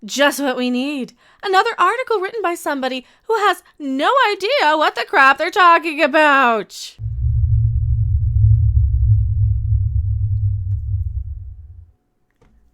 Just what we need. Another article written by somebody who has no idea what the crap they're talking about.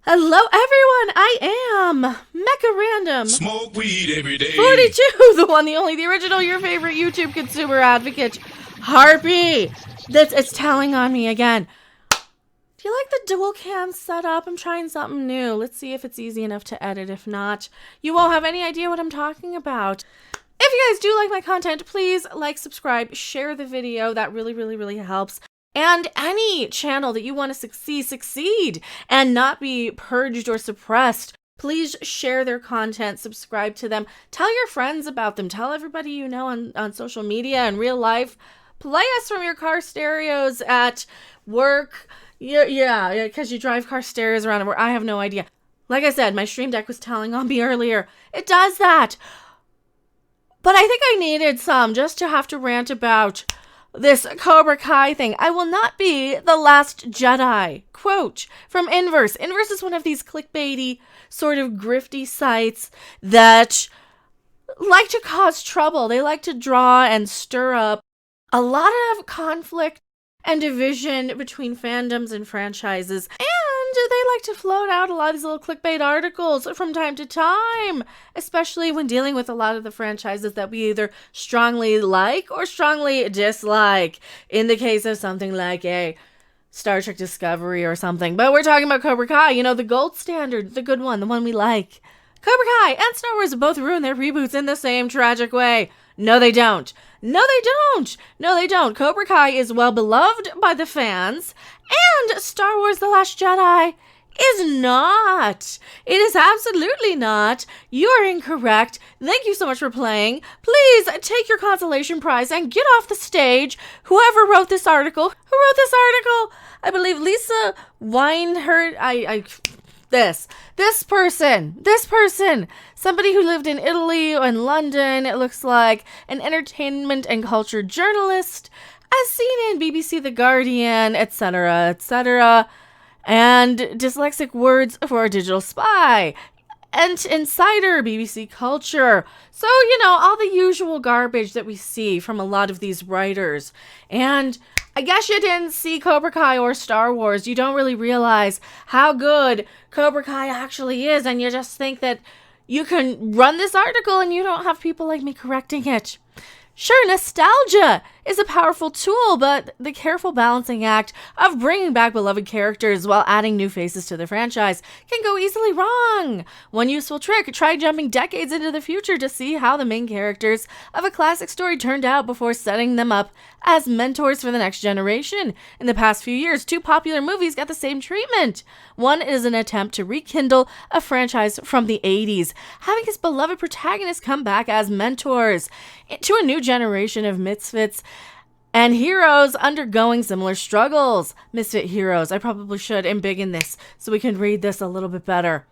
Hello everyone, I am Mecha Random. Smoke weed every day. 42, the one, the only, the original, your favorite YouTube consumer advocate, Harpy. It's telling on me again. Do you like the dual cam setup? I'm trying something new. Let's see if it's easy enough to edit. If not, you won't have any idea what I'm talking about. If you guys do like my content, please like, subscribe, share the video. That really helps. And any channel that you want to succeed and not be purged or suppressed, please share their content, subscribe to them, tell your friends about them, tell everybody you know on social media and real life. Play us from your car stereos at work. Yeah, because you drive car stereos around where I have no idea. Like I said, my Stream Deck was telling on me earlier. It does that. But I think I needed some just to have to rant about this Cobra Kai thing. I will not be the Last Jedi. Quote from Inverse. Inverse is one of these clickbaity, sort of grifty sites that like to cause trouble. They like to draw and stir up a lot of conflict and division between fandoms and franchises. And they like to float out a lot of these little clickbait articles from time to time, especially when dealing with a lot of the franchises that we either strongly like or strongly dislike. In the case of something like a Star Trek Discovery or something. But we're talking about Cobra Kai, you know, the gold standard, the good one, the one we like. Cobra Kai and Star Wars both ruin their reboots in the same tragic way. No, they don't. No, they don't. Cobra Kai is well beloved by the fans, and Star Wars The Last Jedi is not. It is absolutely not. You are incorrect. Thank you so much for playing. Please take your consolation prize and get off the stage. Whoever wrote this article, I believe Lisa Weinherd, This person, somebody who lived in Italy and London, it looks like, an entertainment and culture journalist, as seen in BBC The Guardian, etc., and dyslexic words for a digital spy, and insider BBC culture. So, all the usual garbage that we see from a lot of these writers. And I guess you didn't see Cobra Kai or Star Wars. You don't really realize how good Cobra Kai actually is, and you just think that you can run this article and you don't have people like me correcting it. Sure, nostalgia is a powerful tool, but the careful balancing act of bringing back beloved characters while adding new faces to the franchise can go easily wrong. One useful trick, try jumping decades into the future to see how the main characters of a classic story turned out before setting them up as mentors for the next generation. In the past few years, two popular movies got the same treatment. One is an attempt to rekindle a franchise from the 80s, having his beloved protagonists come back as mentors to a new generation of misfits and heroes undergoing similar struggles. Misfit heroes. I probably should embiggen this so we can read this a little bit better.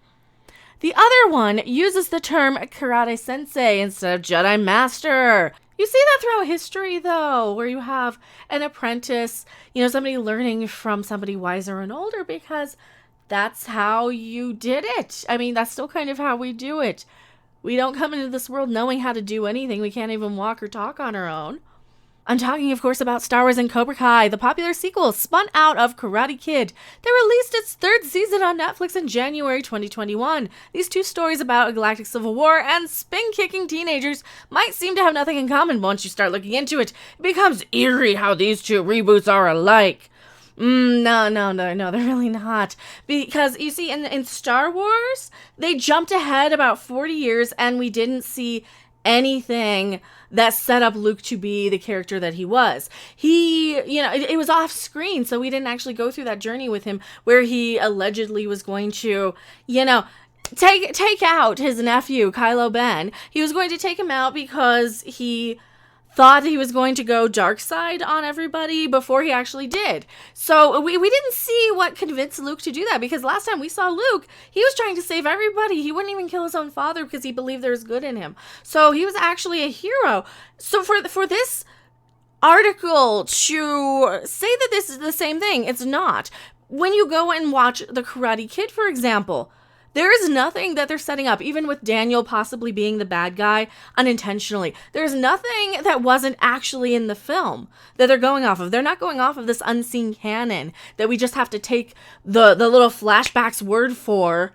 The other one uses the term karate sensei instead of Jedi master. You see that throughout history, though, where you have an apprentice, somebody learning from somebody wiser and older, because that's how you did it. I mean, that's still kind of how we do it. We don't come into this world knowing how to do anything. We can't even walk or talk on our own. I'm talking, of course, about Star Wars and Cobra Kai, the popular sequel spun out of Karate Kid that released its third season on Netflix in January 2021. These two stories about a galactic civil war and spin-kicking teenagers might seem to have nothing in common. Once you start looking into it, it becomes eerie how these two reboots are alike. No, they're really not. Because, you see, in Star Wars, they jumped ahead about 40 years and we didn't see anything that set up Luke to be the character that he was. It was off screen, so we didn't actually go through that journey with him where he allegedly was going to, take out his nephew, Kylo Ben. He was going to take him out because he thought he was going to go dark side on everybody before he actually did. So we didn't see what convinced Luke to do that, because last time we saw Luke, he was trying to save everybody. He wouldn't even kill his own father because he believed there was good in him. So he was actually a hero. So for this article to say that this is the same thing, it's not. When you go and watch The Karate Kid, for example, There is nothing that they're setting up, even with Daniel possibly being the bad guy unintentionally. There's nothing that wasn't actually in the film that they're going off of. They're not going off of this unseen canon that we just have to take the little flashbacks word for,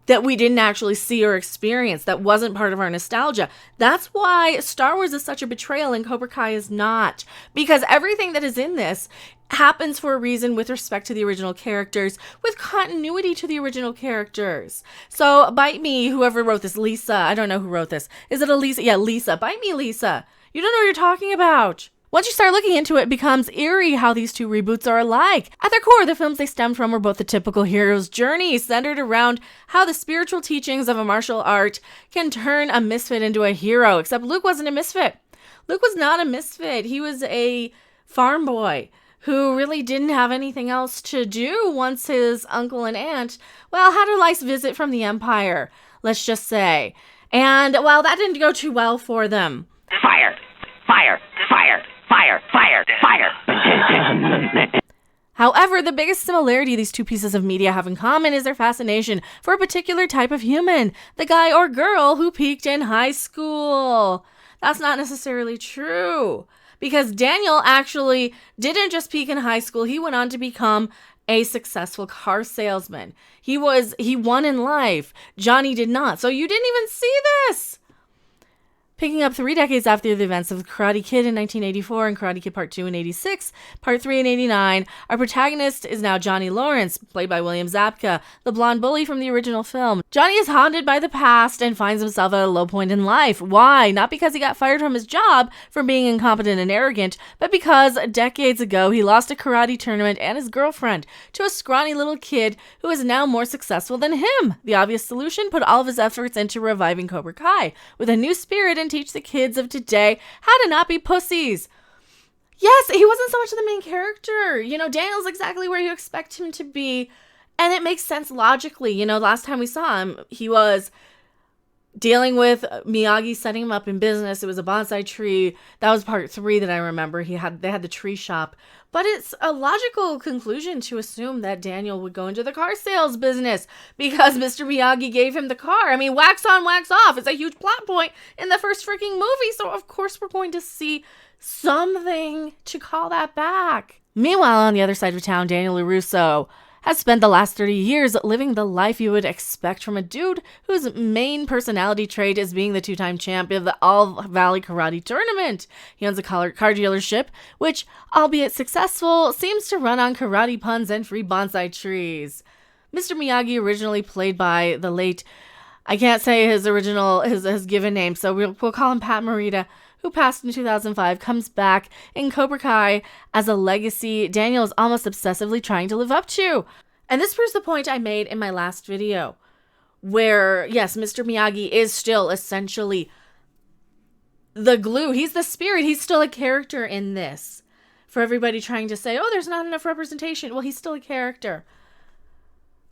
that we didn't actually see or experience, that wasn't part of our nostalgia. That's why Star Wars is such a betrayal and Cobra Kai is not. Because everything that is in this happens for a reason with respect to the original characters, with continuity to the original characters. So, bite me, whoever wrote this, Lisa. I don't know who wrote this. Is it a Lisa? Yeah, Lisa. Bite me, Lisa. You don't know what you're talking about. Once you start looking into it, it becomes eerie how these two reboots are alike. At their core, the films they stem from were both the typical hero's journey, centered around how the spiritual teachings of a martial art can turn a misfit into a hero. Except Luke wasn't a misfit. Luke was not a misfit. He was a farm boy who really didn't have anything else to do once his uncle and aunt, well, had a nice visit from the Empire, let's just say. And, well, that didn't go too well for them. Fire! Fire! Fire! Fire! Fire! Fire! However, the biggest similarity these two pieces of media have in common is their fascination for a particular type of human, the guy or girl who peaked in high school. That's not necessarily true, because Daniel actually didn't just peak in high school. He went on to become a successful car salesman. He won in life. Johnny did not. So you didn't even see this. Picking up 3 decades after the events of Karate Kid in 1984 and Karate Kid Part 2 in 86, Part 3 in 89, our protagonist is now Johnny Lawrence, played by William Zabka, the blonde bully from the original film. Johnny is haunted by the past and finds himself at a low point in life. Why? Not because he got fired from his job for being incompetent and arrogant, but because decades ago he lost a karate tournament and his girlfriend to a scrawny little kid who is now more successful than him. The obvious solution: put all of his efforts into reviving Cobra Kai with a new spirit and teach the kids of today how to not be pussies. Yes, he wasn't so much the main character. Daniel's exactly where you expect him to be, and it makes sense logically. Last time we saw him, he was dealing with Miyagi setting him up in business. It was a bonsai tree. That was part 3 that I remember. They had the tree shop. But it's a logical conclusion to assume that Daniel would go into the car sales business because Mr. Miyagi gave him the car. I mean, wax on, wax off. It's a huge plot point in the first freaking movie. So of course we're going to see something to call that back. Meanwhile, on the other side of town, Daniel Russo has spent the last 30 years living the life you would expect from a dude whose main personality trait is being the 2-time champion of the All Valley Karate Tournament. He owns a car dealership, which, albeit successful, seems to run on karate puns and free bonsai trees. Mr. Miyagi, originally played by the late, I can't say his given name, so we'll call him Pat Morita, who passed in 2005, comes back in Cobra Kai as a legacy Daniel is almost obsessively trying to live up to. And this proves the point I made in my last video, where, yes, Mr. Miyagi is still essentially the glue. He's the spirit. He's still a character in this. For everybody trying to say, oh, there's not enough representation. Well, he's still a character.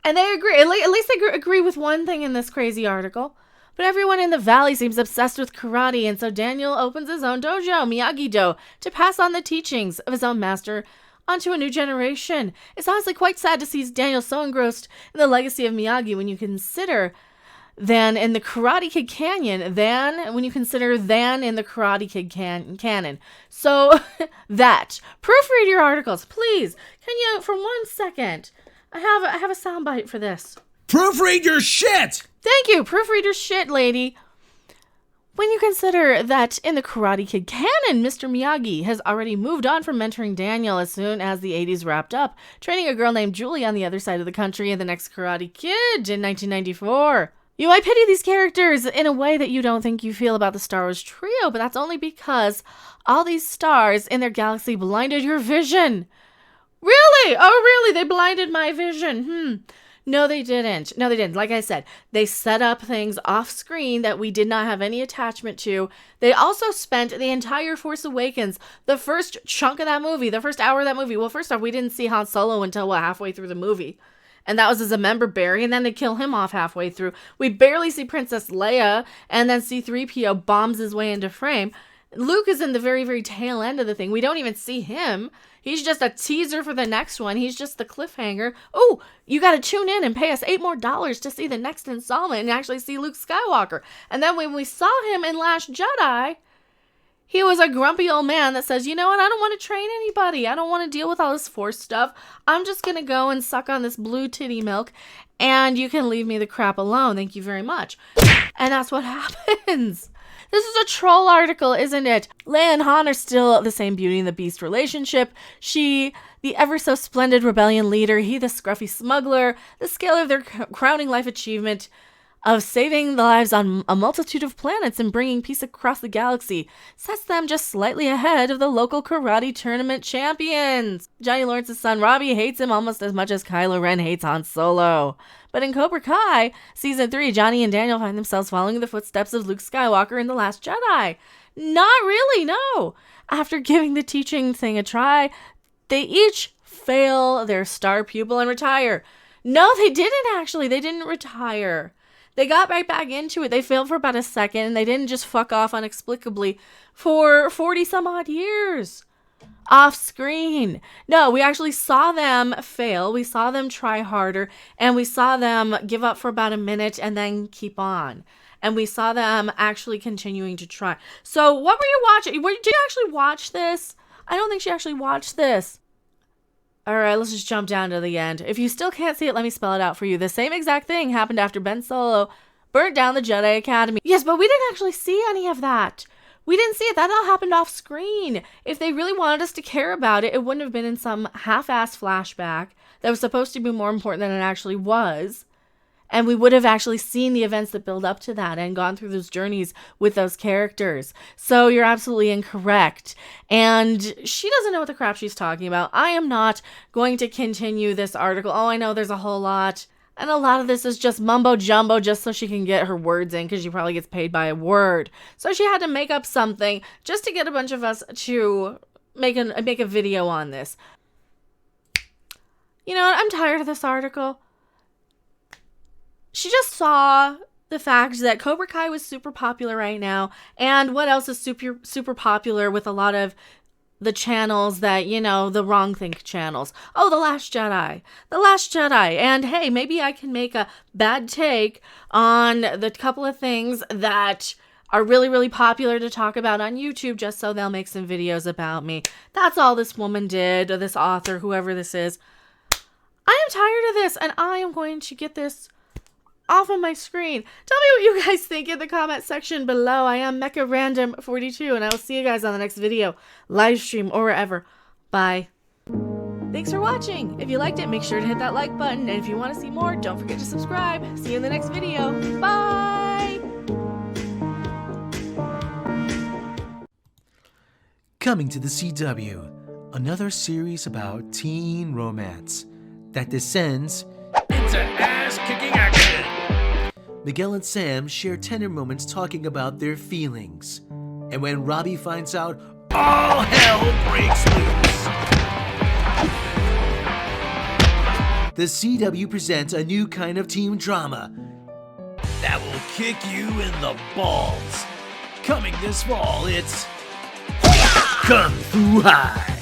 And they agree. At least they agree with one thing in this crazy article. But everyone in the valley seems obsessed with karate, and so Daniel opens his own dojo, Miyagi-Do, to pass on the teachings of his own master onto a new generation. It's honestly quite sad to see Daniel so engrossed in the legacy of Miyagi when you consider than in the Karate Kid canon, in the Karate Kid canon. So, proofread your articles, please. Can you, for 1 second, I have a soundbite for this. Proofread your shit! Thank you, proofread your shit, lady. When you consider that in the Karate Kid canon, Mr. Miyagi has already moved on from mentoring Daniel as soon as the 80s wrapped up, training a girl named Julie on the other side of the country in the next Karate Kid in 1994. You might pity these characters in a way that you don't think you feel about the Star Wars trio, but that's only because all these stars in their galaxy blinded your vision. Really? Oh, really? They blinded my vision. No, they didn't. Like I said, they set up things off screen that we did not have any attachment to. They also spent the entire Force Awakens, the first chunk of that movie, the first hour of that movie. Well, first off, we didn't see Han Solo until halfway through the movie. And that was as a member berry, and then they kill him off halfway through. We barely see Princess Leia, and then C-3PO bombs his way into frame. Luke is in the very, very tail end of the thing. We don't even see him. He's just a teaser for the next one. He's just the cliffhanger. Oh, you got to tune in and pay us $8 more to see the next installment and actually see Luke Skywalker. And then when we saw him in Last Jedi, he was a grumpy old man that says, you know what, I don't want to train anybody. I don't want to deal with all this Force stuff. I'm just going to go and suck on this blue titty milk, and you can leave me the crap alone. Thank you very much. And that's what happens. This is a troll article, isn't it? Leia and Han are still the same Beauty and the Beast relationship. She, the ever so splendid rebellion leader, he the scruffy smuggler. The scale of their crowning life achievement of saving the lives on a multitude of planets and bringing peace across the galaxy sets them just slightly ahead of the local karate tournament champions. Johnny Lawrence's son Robbie hates him almost as much as Kylo Ren hates Han Solo. But in Cobra Kai, Season 3, Johnny and Daniel find themselves following in the footsteps of Luke Skywalker in The Last Jedi. Not really, no. After giving the teaching thing a try, they each fail their star pupil and retire. No, they didn't actually. They didn't retire. They got right back into it. They failed for about a second, and they didn't just fuck off inexplicably for 40 some odd years. Off screen. No, we actually saw them fail. We saw them try harder, and we saw them give up for about a minute and then keep on. And we saw them actually continuing to try. So what were you watching? Did you actually watch this? I don't think she actually watched this. All right, let's just jump down to the end. If you still can't see it, let me spell it out for you. The same exact thing happened after Ben Solo burnt down the Jedi Academy. Yes, but we didn't actually see any of that. We didn't see it. That all happened off screen. If they really wanted us to care about it, it wouldn't have been in some half-ass flashback that was supposed to be more important than it actually was. And we would have actually seen the events that build up to that and gone through those journeys with those characters. So you're absolutely incorrect. And she doesn't know what the crap she's talking about. I am not going to continue this article. Oh, I know there's a whole lot. And a lot of this is just mumbo jumbo just so she can get her words in because she probably gets paid by a word. So she had to make up something just to get a bunch of us to make a video on this. You know what? I'm tired of this article. She just saw the fact that Cobra Kai was super popular right now. And what else is super popular with a lot of the channels that, you know, the wrong think channels. Oh, The Last Jedi. The Last Jedi. And hey, maybe I can make a bad take on the couple of things that are really, really popular to talk about on YouTube just so they'll make some videos about me. That's all this woman did, or this author, whoever this is. I am tired of this, and I am going to get this off of my screen. Tell me what you guys think in the comment section below. I am Mecha Random 42, and I will see you guys on the next video, live stream, or wherever. Bye. Thanks for watching. If you liked it, make sure to hit that like button, and if you want to see more, don't forget to subscribe. See you in the next video. Bye! Coming to the CW, another series about teen romance that descends into ass-kicking action. Miguel and Sam share tender moments talking about their feelings. And when Robbie finds out, all hell breaks loose. The CW presents a new kind of teen drama that will kick you in the balls. Coming this fall, it's Kung Fu High.